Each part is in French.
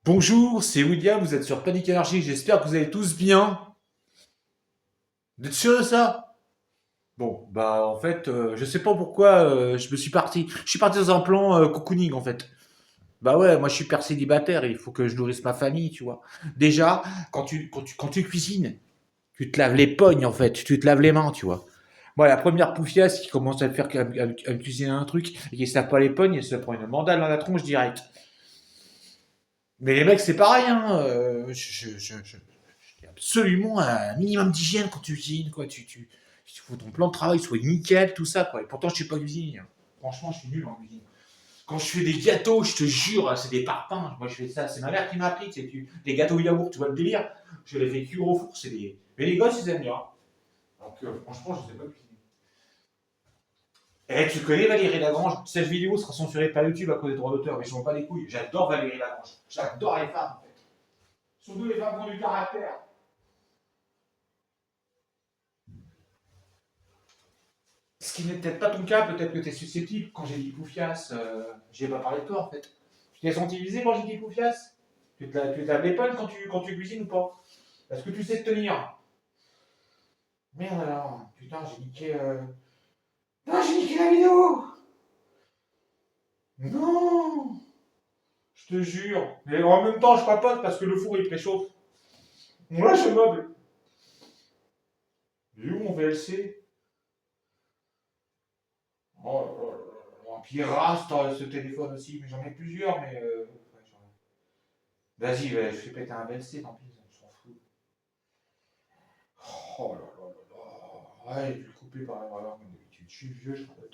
Bonjour, c'est William, vous êtes sur Panic Energy, j'espère que vous allez tous bien. Vous êtes sûr de ça? Bon, bah en fait, je sais pas pourquoi je me suis parti. Je suis parti dans un plan cocooning en fait. Bah ouais, moi je suis père célibataire, il faut que je nourrisse ma famille, tu vois. Déjà, quand tu cuisines, tu te laves les pognes en fait, tu te laves les mains, tu vois. Moi, la première poufiasse qui commence à me faire à me cuisiner un truc et qui se lave pas les pognes, elle se prend une mandale dans la tronche direct. Mais les mecs, c'est pareil, hein. Absolument un minimum d'hygiène quand tu cuisines, quoi. Il faut que ton plan de travail soit nickel, tout ça, quoi. Et pourtant, je suis pas cuisinier, hein. Franchement, je suis nul en cuisine. Quand je fais des gâteaux, je te jure, c'est des parpaings. Moi, je fais ça. C'est ma mère qui m'a appris. C'est des gâteaux yaourt, tu vois le délire. Je les fais cuire au four. C'est des. Mais les gosses, ils aiment bien. Donc, franchement, je sais pas cuisiner. Eh, tu connais Valérie Lagrange? Cette vidéo sera censurée par YouTube à cause des droits d'auteur, mais je m'en bats les couilles. J'adore Valérie Lagrange. J'adore les femmes, en fait. Surtout les femmes qui ont du caractère. Ce qui n'est peut-être pas ton cas, peut-être que tu es susceptible. Quand j'ai dit Poufias, j'ai pas parlé de toi en fait. Tu t'es senti visé quand j'ai dit Poufias? Tu te laves les poils quand tu cuisines ou pas? Est-ce que tu sais te tenir? Merde alors, putain, j'ai niqué. Non, j'ai niqué la vidéo! Non! Je te jure. Mais en même temps, je papote parce que le four il préchauffe. Moi, je meuble. Il est où mon VLC? Oh là là là là. Puis il rase ce téléphone aussi, mais j'en ai plusieurs, mais. Ouais, vas-y, ouais, je fais péter un VLC, tant pis, on s'en fout. Oh là là là là. Ouais, je vais le couper par erreur, comme d'habitude. Je suis vieux, je crois.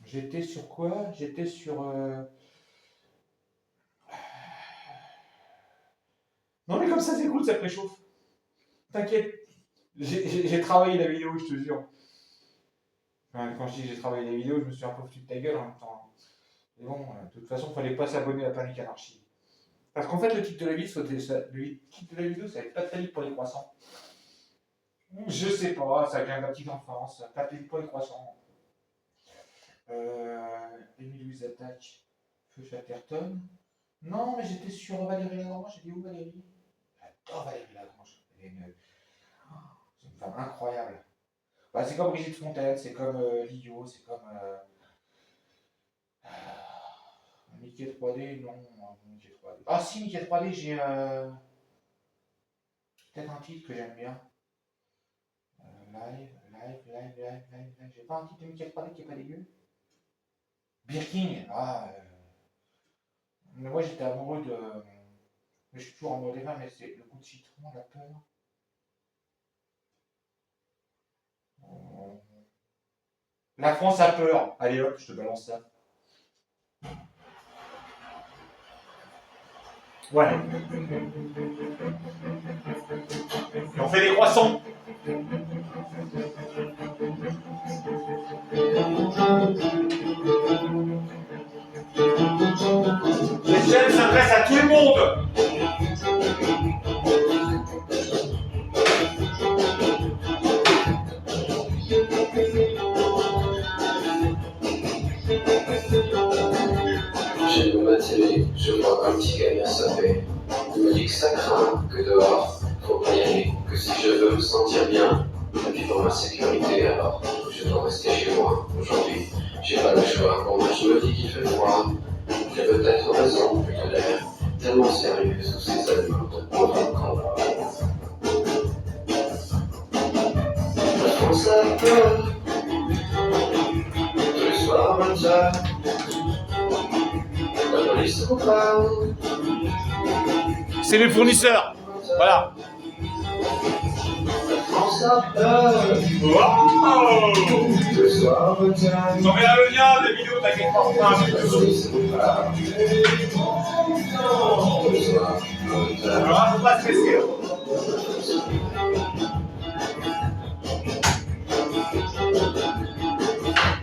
J'étais sur quoi? J'étais sur. Non, mais comme ça, c'est cool, ça préchauffe. T'inquiète. J'ai travaillé la vidéo, je te jure. Enfin, quand je dis j'ai travaillé la vidéo, je me suis un peu foutu de ta gueule en même temps. Mais bon, de toute façon, il fallait pas s'abonner à Panic Anarchy. Parce qu'en fait, le titre de la vidéo, le titre de la vidéo, ça va être pas de pour les croissants. Je sais pas, ça vient de la petite enfance. Pas de pour les croissants. Emile Louise Attaque, Feu Chatterton. Non, mais j'étais sur Valérie Lagrange. J'ai dit où Valérie? J'adore Valérie Lagrange. C'est une femme incroyable. Bah, c'est comme Brigitte Fontaine, c'est comme Lio, c'est comme Mickey 3D. Non, Mickey 3D. Ah si, Mickey 3D, j'ai peut-être un titre que j'aime bien. Live. J'ai pas un titre de Mickey 3D qui est pas dégueu. Birking. Ah, mais moi j'étais amoureux de. Mais je suis toujours amoureux des vins, mais c'est le goût de citron, la peur. La France a peur. Allez hop, je te balance ça. Ouais. Et on fait des croissants. Les chaînes s'adressent à tout le monde. J'ai ma télé, je vois un petit gamin sapé. Il me dit que ça craint, que dehors, faut pas y aller, que si je veux me sentir bien, et puis pour ma sécurité, alors je dois rester chez moi. Aujourd'hui, j'ai pas le choix. Bon, moi je me dis qu'il fait froid. J'ai peut-être raison, vu qu'il a l'air tellement sérieux sous ses allures de pauvre camp. La France a peur, tous les soirs à 20h. La police vous parle. C'est les fournisseurs. Voilà. La France a peur. Wow. Tous les soirs à 20h. J'enverrai le lien des vidéos, t'inquiète pas, on fera un La vidéo. police vous parle. Tous les soirs à 20h. Alors, faut pas stresser.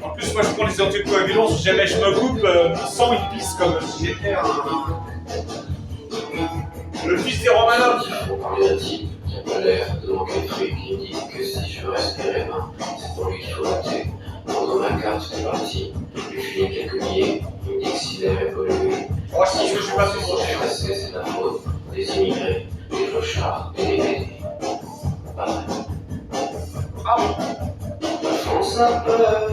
En plus, moi je prends les anticoagulants, si jamais je me coupe, le sang il pisse comme si j'étais le fils des Romanov. Il faut parler d'un type qui a pas l'air de manquer de fric. Il me dit que si je veux respirer, ben, c'est pour lui qu'il faut voter. Pendant ma carte, c'est parti. Lui filer quelques billets. Il me dit que si l'air est pollué, Oh, je pense que je suis pas je trop vais passer ça peur.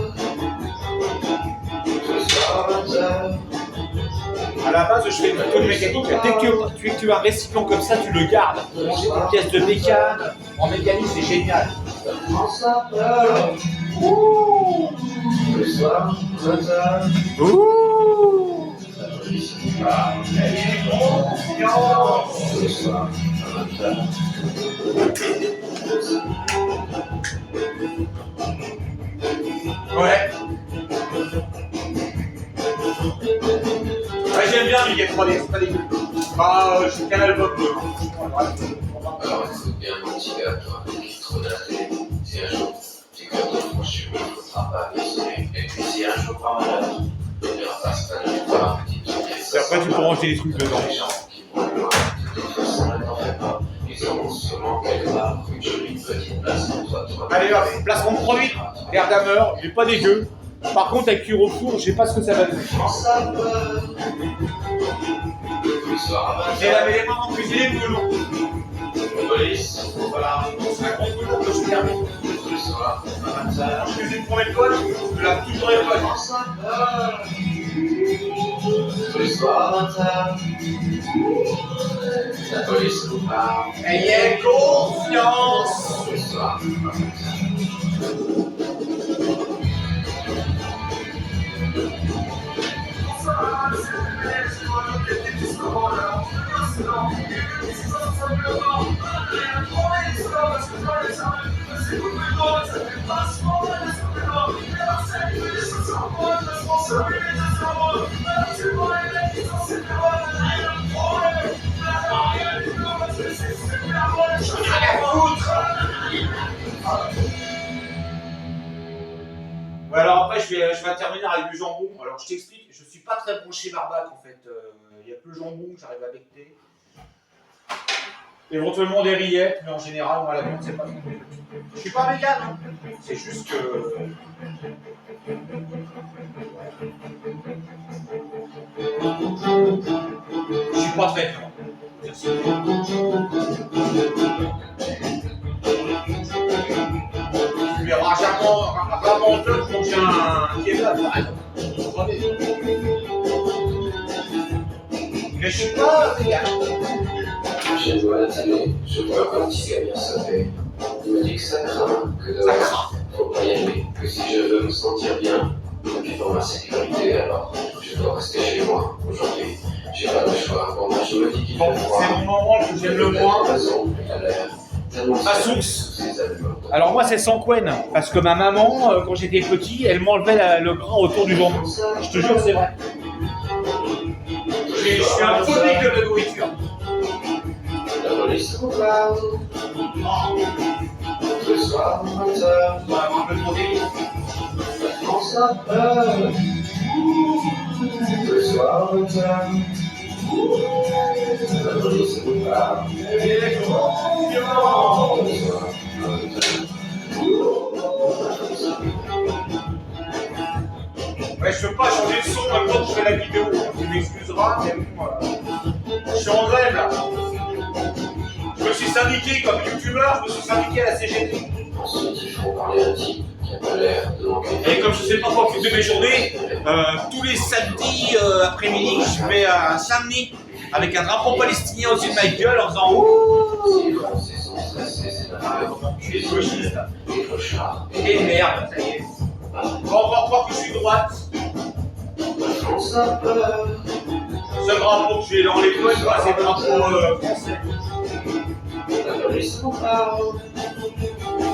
Ce soir 20h. À la base, je fais plutôt de mécanique. Dès que tu as un récipient comme ça, tu le gardes. Pour manger tes pièces de bécane, en mécanique, c'est génial. Prends ça peur. Ouh. Ce soir 20h. Ouh. La police Confiance. ce soir à 20h. Ouais. Ouais, j'aime bien Miguel 3D, c'est pas dégueu. Bah, je suis qu'un album de. Alors écoute bien mon petit gars, toi, qui trop de la télé. Si un jour tu gardes ton franchir, il ne faudra pas guérir. Et puis si un jour par malheur, il n'y aura pas cette année, toi, petite pièce. Et après, tu peux ranger les trucs dedans. Les gens qui vont le voir, de toute façon, ne t'en fais pas. Ils auront sûrement quelque part une jolie petite place pour toi. Allez, hop, placement de produit. L'air d'ameur, il est pas dégueu. Par contre, avec cuir au four, je sais pas ce que ça va donner. Prends ça peur. Tous les soirs à 20h. J'ai lavé les mains en cuisine et boulot. Police, Voilà, c'est un gros boulot que je termine. tous les soirs à 20h. Je cuisine pour mes potes, je lave toujours les potes. Prends ça peur. Tous les soirs à 20h. La police nous parle. Ayez confiance. Tous les soirs à 20h. Ouais, alors après, je vais terminer avec du jambon. Alors, je t'explique, je suis pas très branché barbac en fait. Il y a que le jambon que j'arrive à becter. Éventuellement des rillettes, mais en général, moi, la viande, c'est pas trop. Je suis pas vegan, hein. C'est juste que. Je suis pas très viande. Merci. Tu verras jamais un menteur manger un kebab, par exemple. Mais je suis pas vegan. Je vois la télé, je vois un petit gars bien sapé. Il me dit que ça craint, que Ça dehors, craint. faut pas y aller, que si je veux me sentir bien, et puis pour ma sécurité, alors je dois rester chez moi. Aujourd'hui, j'ai pas le choix. Bon, moi je me dis qu'il Bon, fait froid. c'est mon moment que j'aime le Il a moins. raison, il a l'air tellement Ma sérieux source. sous ses allures. Alors moi c'est sans couenne, parce que ma maman, quand j'étais petit, elle m'enlevait le gras autour du jambon. Je te jure c'est vrai. Je suis un phobique de la nourriture. La police nous parle. Ce soir, 20h, On va avoir le demander. la France a peur. Ce soir, 20h, la police nous parle. Et confiance. Ce soir, 20h. Ouais, je peux pas changer le son en même temps que je fais la vidéo. Tu m'excuseras, mais bon, je suis en grève là. Je me suis syndiqué comme youtubeur, je me suis syndiqué à la CGT. Ensuite, il faut parler à un type qui a pas l'air de manquer. Et comme je sais pas quoi occuper mes journées, tous les samedis après-midi, je vais à Saint-Denis avec un drapeau palestinien au-dessus de ma gueule en faisant ouh. Si les Français sont stressés, c'est normal. Je suis gauchiste. Les clochards. Et merde, ça y est. On va encore croire que je suis droite. La France a peur. Ce drapeau que j'ai dans les poches, voilà, c'est le drapeau français. La police nous parle.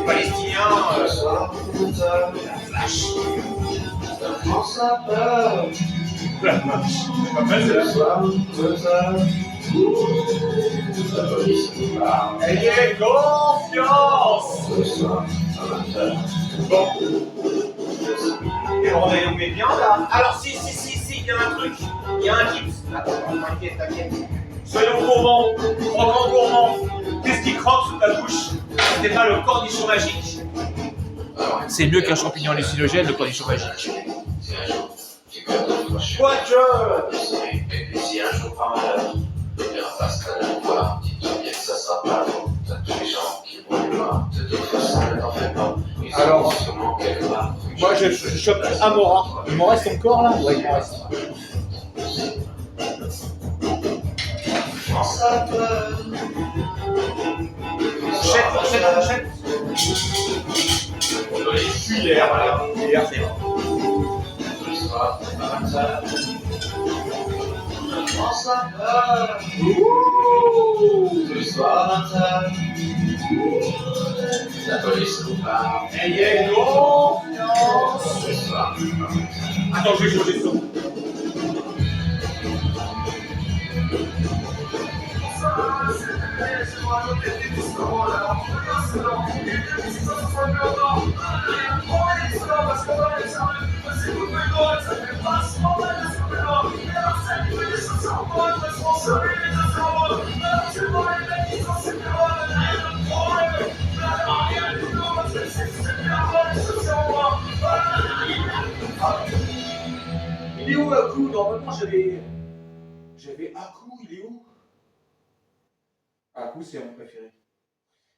Palestinien, Ce soir, 20h. flash. La France a peur. La vache. Pas mal, c'est Ce là. soir, 20h. La police nous parle. Ayez confiance. Ce soir, à 20h. Bon. Et on est bien là. Alors si, il y a un truc. Il y a un tips. Attends, t'inquiète. Soyons gourmands, croquants gourmands. Qu'est-ce qui croque sous ta bouche? Ce n'est pas le cornichon magique. C'est mieux qu'un champignon hallucinogène, le cornichon magique. Si un jour, tu gardes ton proche. Quoique. Et puis si un jour par malheur, il n'y aura pas ce canal de voir, dis-toi bien que ça sera pas bon. T'as tous les gens qui vont le voir. De toute façon, ne t'en fais pas. Ils Alors, auront sûrement quelque part je chope Amora. Il m'en reste encore là? Ouais, il m'en reste. Enchaîne. Hier, voilà. Hier, c'est bon. Ce soir, la police nous parle. Ayez confiance. Ce soir, Attends, je vais changer de son. Il est où Aku? Normalement j'avais Aku, il est où? Aku c'est mon préféré.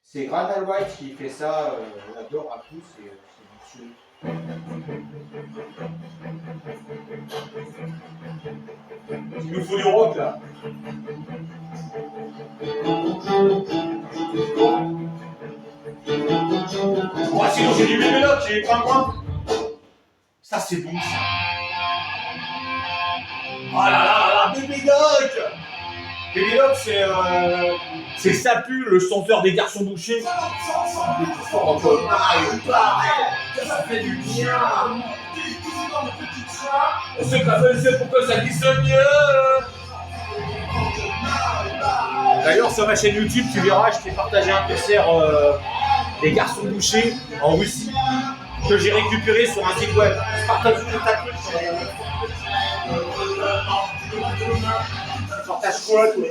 C'est Granal White qui fait ça, j'adore Aku, c'est du il nous faut du rock là. Oh, sinon j'ai du bébé là, j'ai pas moi. Ça c'est bon ça. Oh là là là, Bébé Doc. Bébé Doc c'est Sapu, le chanteur des Garçons Bouchés. Ça fait du bien. C'est pour que ça glisse mieux. D'ailleurs sur ma chaîne YouTube tu verras, je t'ai partagé un concert des Garçons Bouchés en Russie que j'ai récupéré sur un site web. Je partage tout un truc. Tu partages quoi toi?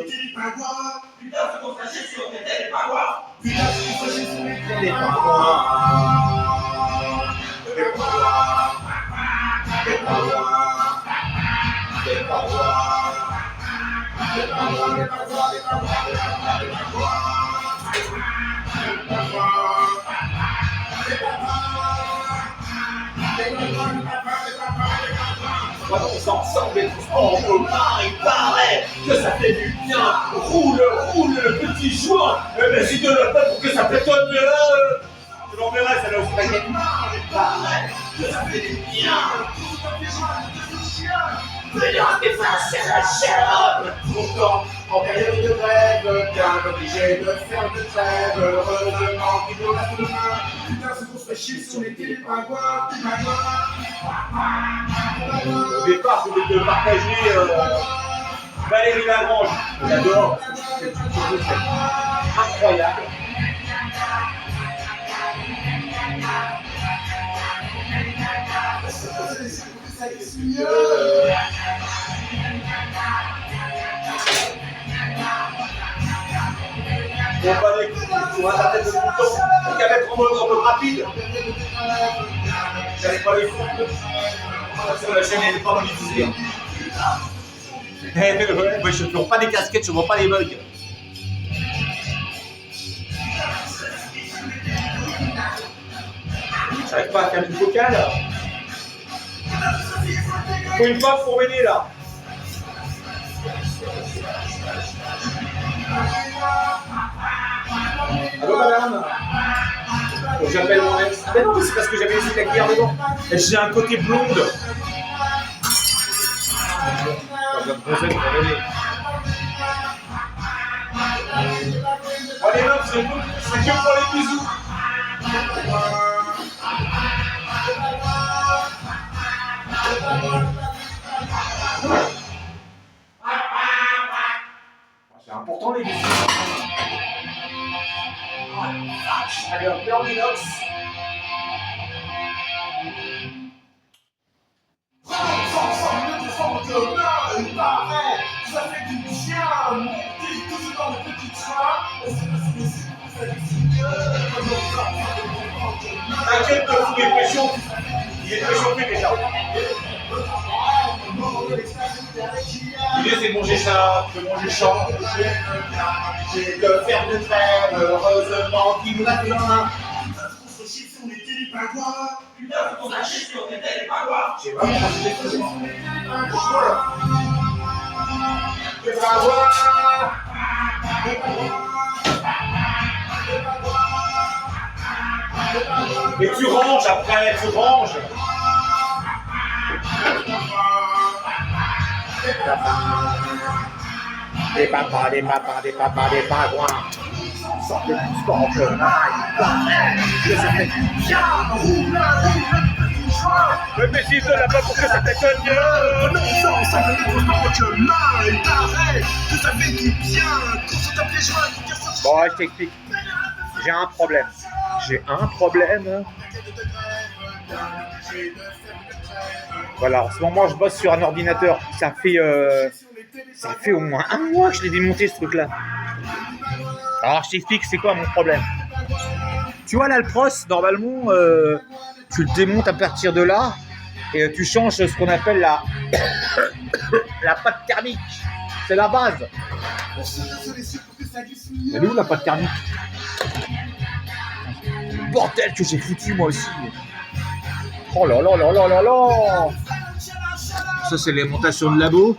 Putain, c'est qu'on s'achète sur les pavois. Putain, c'est qu'on s'achète sur les pavois. On s'ensemble et tous en commun, il paraît que ça fait du bien. Roule le petit joint, mais si tu ne l'as pas pour que ça pétonne mieux. Je l'enverrai, ça là au spaghetti. Il paraît que ça fait du bien. Venir à tes fins, c'est la chair. Pourtant, en période de grève, bien obligé de faire de trêve. Heureusement qu'il nous reste demain. Putain, c'est qu'on se fait chier sur les télépingouins. Au départ, je voulais te partager Valérie Lagrange. J'adore. C'est incroyable. On va les coups sur un certain bouton, donc à mettre en mode rapide. J'allais pas les foutre. Sur la chaîne, elle n'est pas monétisée. Ouais, moi je ne vends pas des casquettes, je ne vends pas les mugs. J'arrive pas à faire du vocal. Faut une femme pour m'aider là. Allô madame? Faut que j'appelle mon ex. Mais non, mais c'est parce que j'avais laissé la cuillère dedans. J'ai un côté blonde. Bon les meufs, c'est que pour les bisous. C'est important les bisous. Allez hop, là on inox. Il paraît, ça fait du bien. Monter toujours dans le petit train. T'inquiète, te fous des pressions. Il est préchauffé déjà. L'idée c'est de manger ça, de manger champ. J'ai de faire de trêve, heureusement qu'il nous a fait un. On se chie sur les télépingouins. J'ai vraiment pas fait mais tu ranges après, tu ranges. Des papas, des papas, des papas, des pingouins. Sortez du sport que que ça fait bien. Le Messi de là-bas pour que ça t'étonne mieux. Non, ça fait du sport que mal. T'arrêtes, que ça fait du bien. Quand ça tape les joints, bon, je t'explique. J'ai un problème. Voilà, en ce moment, je bosse sur un ordinateur. Ça fait au moins un mois que je l'ai démonté, ce truc-là. Alors, je t'explique, c'est quoi mon problème. Tu vois, là, le pros, normalement, tu le démontes à partir de là et tu changes ce qu'on appelle la pâte thermique. C'est la base. Elle est où, la pâte thermique? Bordel que j'ai foutu, moi aussi. Oh là là là là là là. Ça, c'est les montations de labo.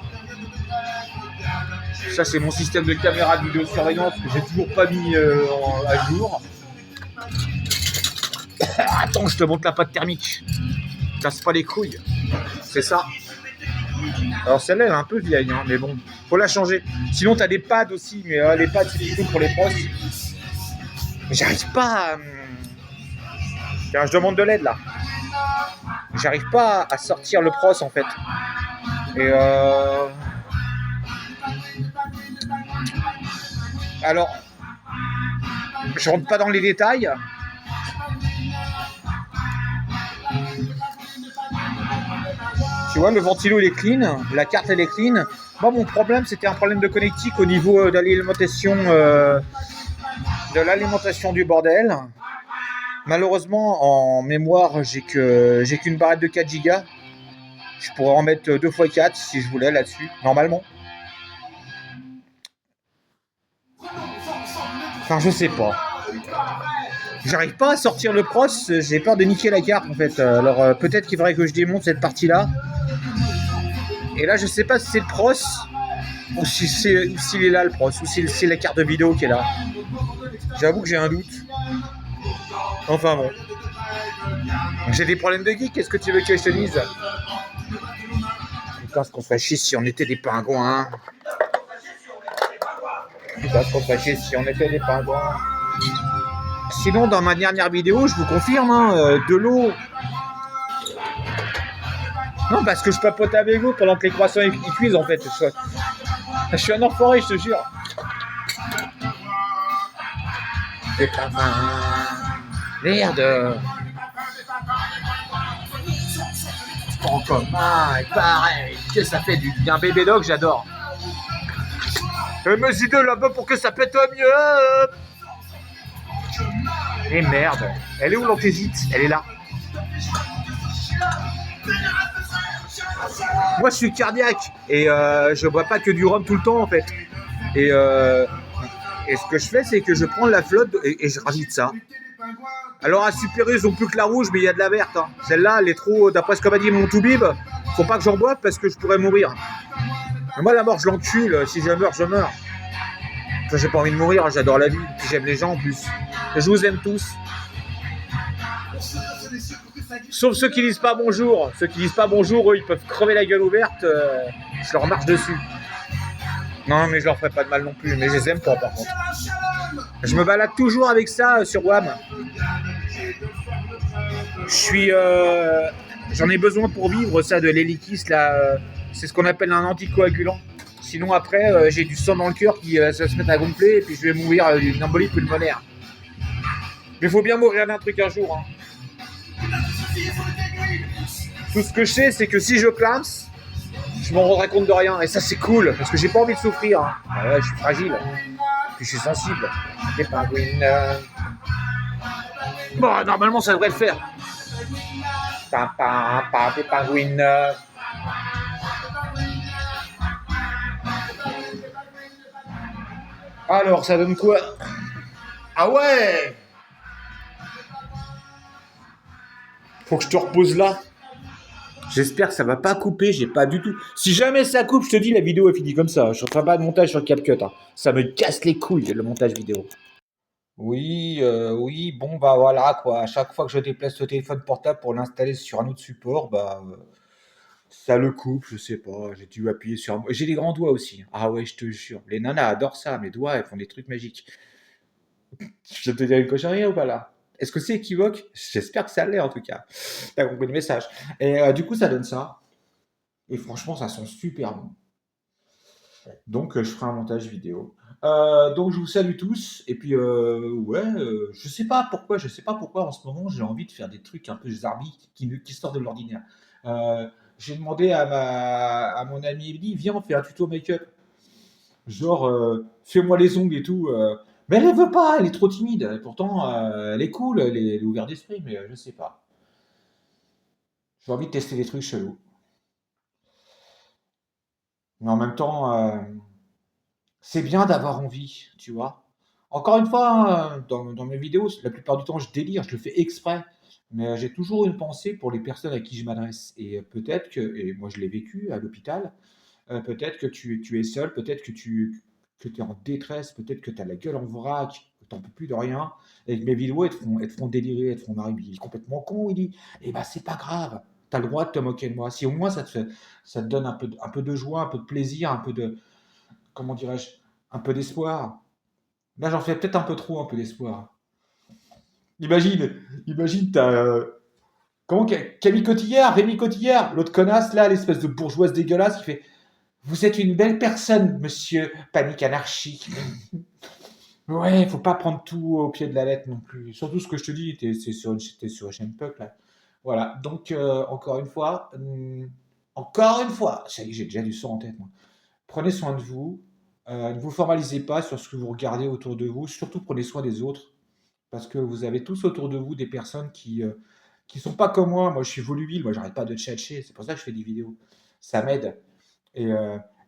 Ça, c'est mon système de caméra de vidéosurveillance que j'ai toujours pas mis à jour. Attends, je te montre la pâte thermique. Casse pas les couilles. C'est ça. Alors celle-là, elle est un peu vieille, hein, mais bon, faut la changer. Sinon, t'as des pads aussi, mais les pads, c'est plutôt pour les pros. J'arrive pas à... Tiens, je demande de l'aide, là. J'arrive pas à sortir le pros, en fait. Et alors, je rentre pas dans les détails. Tu vois, le ventilo il est clean, la carte elle est clean. Moi, mon problème, c'était un problème de connectique au niveau de l'alimentation du bordel. Malheureusement, en mémoire, j'ai qu'une barrette de 4 Go. Je pourrais en mettre 2x4 si je voulais là-dessus, normalement. Enfin, je sais pas. J'arrive pas à sortir le pros, j'ai peur de niquer la carte en fait. Alors peut-être qu'il faudrait que je démonte cette partie-là. Et là, je sais pas si c'est le pros ou si s'il est là le pros ou si c'est la carte de vidéo qui est là. J'avoue que j'ai un doute. Enfin bon. J'ai des problèmes de geek, qu'est-ce que tu veux que je te dise? Putain, ce qu'on ferait chier si on était des pingouins. Putain, ce qu'on ferait chier si on était des pingouins. Sinon, dans ma dernière vidéo, je vous confirme, hein, de l'eau. Non, parce que je papote avec vous pendant que les croissants ils cuisent, en fait. Je suis un enfoiré, je te jure. Des pingouins. Merde. En commun, et pareil, que ça fait du bien. Bébé dog, j'adore. Mes idées là-bas pour que ça pète mieux. Et merde, elle est où l'anthésite? Elle est là. Moi je suis cardiaque et je bois pas que du rhum tout le temps en fait. Et ce que je fais c'est que je prends la flotte et je rajoute ça. Alors à Super U, ils ont plus que la rouge mais il y a de la verte. Hein. Celle-là elle est trop, d'après ce qu'a dit mon toubib, faut pas que j'en boive parce que je pourrais mourir. Mais moi la mort je l'encule, si je meurs je meurs. Enfin, j'ai pas envie de mourir, j'adore la vie, puis j'aime les gens en plus. Je vous aime tous. Sauf ceux qui disent pas bonjour. Ceux qui disent pas bonjour, eux, ils peuvent crever la gueule ouverte. Je leur marche dessus. Non, mais je leur ferai pas de mal non plus. Mais je les aime pas, par contre. Je me balade toujours avec ça sur WAM. J'en ai besoin pour vivre, ça, de l'héliquis, là. C'est ce qu'on appelle un anticoagulant. Sinon, après, j'ai du sang dans le cœur qui va se mettre à gonfler et puis je vais mourir d'une embolie pulmonaire. Mais il faut bien mourir d'un truc un jour. Hein. Tout ce que je sais, c'est que si je clame, je m'en rendrai compte de rien. Et ça, c'est cool, parce que j'ai pas envie de souffrir. Hein. Ouais, je suis fragile. Puis je suis sensible. Les pingouins. Bon, normalement, ça devrait le faire. Les pingouins. Alors, ça donne quoi? Ah ouais! Faut que je te repose là. J'espère que ça va pas couper, j'ai pas du tout. Si jamais ça coupe, je te dis, la vidéo est finie comme ça. Je suis en train pas de montage sur CapCut. Hein. Ça me casse les couilles, le montage vidéo. Oui, oui, bon, bah voilà, quoi. À chaque fois que je déplace le téléphone portable pour l'installer sur un autre support, ça le coupe, je sais pas. J'ai dû appuyer sur. J'ai des grands doigts aussi. Ah ouais, je te jure. Les nanas adorent ça. Mes doigts, elles font des trucs magiques. Je te dire une cochonnerie ou pas là? Est-ce que c'est équivoque? J'espère que ça l'est en tout cas. T'as compris le message. Et du coup, ça donne ça. Et franchement, ça sent super bon. Donc, je ferai un montage vidéo. Donc, je vous salue tous. Et puis, ouais, je sais pas pourquoi en ce moment, j'ai envie de faire des trucs un peu zarbi qui sortent de l'ordinaire. Euh, j'ai demandé à mon ami Emily, viens, on fait un tuto make-up. Genre, fais-moi les ongles et tout. Mais elle ne veut pas, elle est trop timide. Et pourtant, elle est cool, elle est ouverte d'esprit, mais je sais pas. J'ai envie de tester des trucs chelous. Mais en même temps, c'est bien d'avoir envie, tu vois. Encore une fois, hein, dans mes vidéos, la plupart du temps, je délire, je le fais exprès. Mais j'ai toujours une pensée pour les personnes à qui je m'adresse. Et peut-être que, et moi je l'ai vécu à l'hôpital, peut-être que tu es seul, peut-être que tu es en détresse, peut-être que tu as la gueule en vrac, que tu n'en peux plus de rien, et que mes vidéos, elles te font délirer, elles te font marrer. Il est complètement con, il dit, eh ben c'est pas grave, tu as le droit de te moquer de moi. Si au moins ça te donne un peu de joie, un peu de plaisir, un peu de, comment dirais-je, un peu d'espoir. Là, j'en fais peut-être un peu trop, un peu d'espoir. Imagine, t'as... comment, Camille Cotillard, Rémi Cotillard, l'autre connasse, là, l'espèce de bourgeoise dégueulasse qui fait vous êtes une belle personne, monsieur Panique Anarchie. Ouais, faut pas prendre tout au pied de la lettre non plus. Surtout ce que je te dis, t'es sur chaîne Puck, là. Voilà, donc encore une fois, ça y est, j'ai déjà du sang en tête, moi. Prenez soin de vous, ne vous formalisez pas sur ce que vous regardez autour de vous, surtout prenez soin des autres, parce que vous avez tous autour de vous des personnes qui sont pas comme moi. Moi, je suis volubile, moi, j'arrête pas de tchatcher, c'est pour ça que je fais des vidéos. Ça m'aide. Et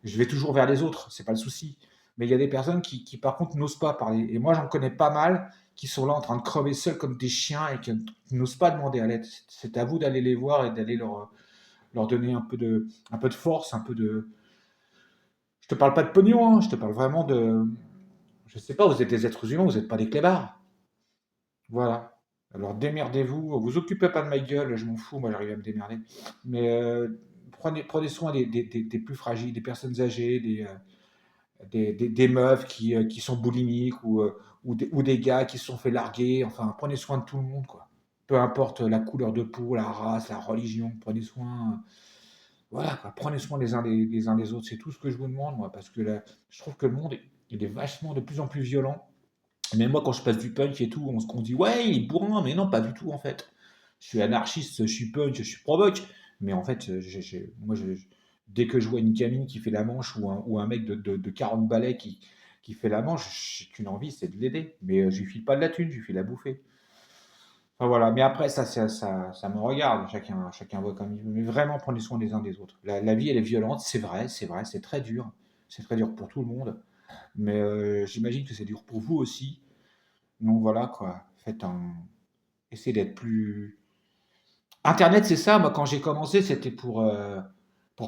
je vais toujours vers les autres, c'est pas le souci. Mais il y a des personnes qui par contre, n'osent pas parler. Et moi, j'en connais pas mal qui sont là en train de crever seuls comme des chiens et qui n'osent pas demander à l'aide. C'est à vous d'aller les voir et d'aller leur donner un peu de force, un peu de. Je te parle pas de pognon, hein, je te parle vraiment de. Je sais pas, vous êtes des êtres humains, vous n'êtes pas des clébards. Voilà. Alors démerdez-vous, vous occupez pas de ma gueule, je m'en fous, moi j'arrive à me démerder. Mais prenez soin des plus fragiles, des personnes âgées, des meufs qui sont boulimiques ou des gars qui se sont fait larguer. Enfin, prenez soin de tout le monde, quoi. Peu importe la couleur de peau, la race, la religion, prenez soin. Voilà, quoi. Prenez soin les uns des autres. C'est tout ce que je vous demande, moi, parce que là, je trouve que le monde il est vachement de plus en plus violent. Mais moi, quand je passe du punk et tout, on se dit, ouais, il est bourrin, mais non, pas du tout, en fait. Je suis anarchiste, je suis punk, je suis provoque. Mais en fait, dès que je vois une gamine qui fait la manche ou un mec de 40 balais qui fait la manche, j'ai qu'une envie, c'est de l'aider. Mais je lui file pas de la thune, je lui file la bouffer. Enfin voilà, mais après, ça me regarde, chacun voit comme il veut. Mais vraiment, prenez soin les uns des autres. La vie, elle est violente, c'est vrai, c'est très dur. C'est très dur pour tout le monde. Mais j'imagine que c'est dur pour vous aussi. Donc voilà quoi, essayez d'être plus. Internet, c'est ça, moi quand j'ai commencé, c'était pour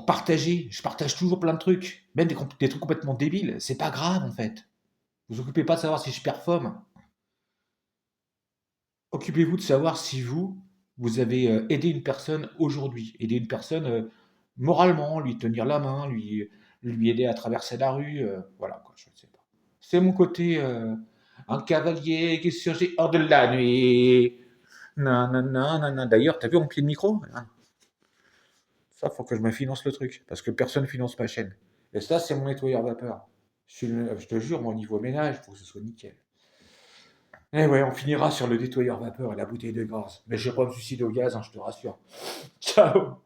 partager. Je partage toujours plein de trucs, même des trucs complètement débiles. C'est pas grave en fait. Vous occupez pas de savoir si je performe. Occupez-vous de savoir si vous avez aidé une personne aujourd'hui. Aider une personne moralement, lui tenir la main, lui aider à traverser la rue. Voilà quoi, je ne sais pas. C'est mon côté un cavalier qui surgit hors de la nuit. Non, non, non, non, non. D'ailleurs, t'as vu mon pied de micro? Ah, ça, faut que je me finance le truc. Parce que personne ne finance ma chaîne. Et ça, c'est mon nettoyeur vapeur. Je te jure, mon niveau ménage, il faut que ce soit nickel. Eh ouais, on finira sur le nettoyeur vapeur et la bouteille de gaz. Mais je vais pas me suicider au gaz, hein, je te rassure. Ciao!